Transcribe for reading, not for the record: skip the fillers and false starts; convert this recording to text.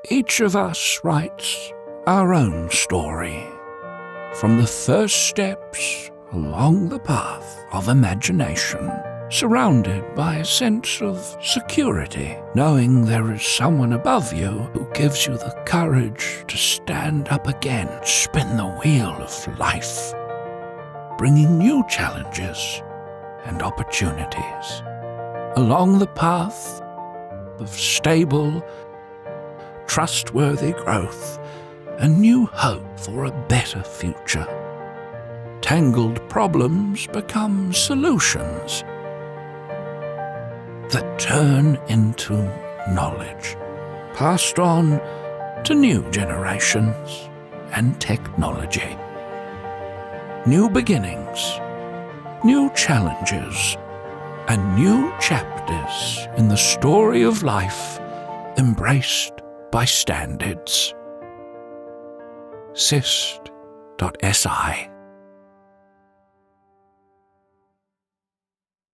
Each of us writes our own story, from the first steps along the path of imagination, surrounded by a sense of security, knowing there is someone above you who gives you the courage to stand up again, spin the wheel of life, bringing new challenges and opportunities along the path of stable, trustworthy growth and new hope for a better future. Tangled problems become solutions that turn into knowledge, passed on to new generations and technology. New beginnings, new challenges, and new chapters in the story of life embraced by standards. SIST.si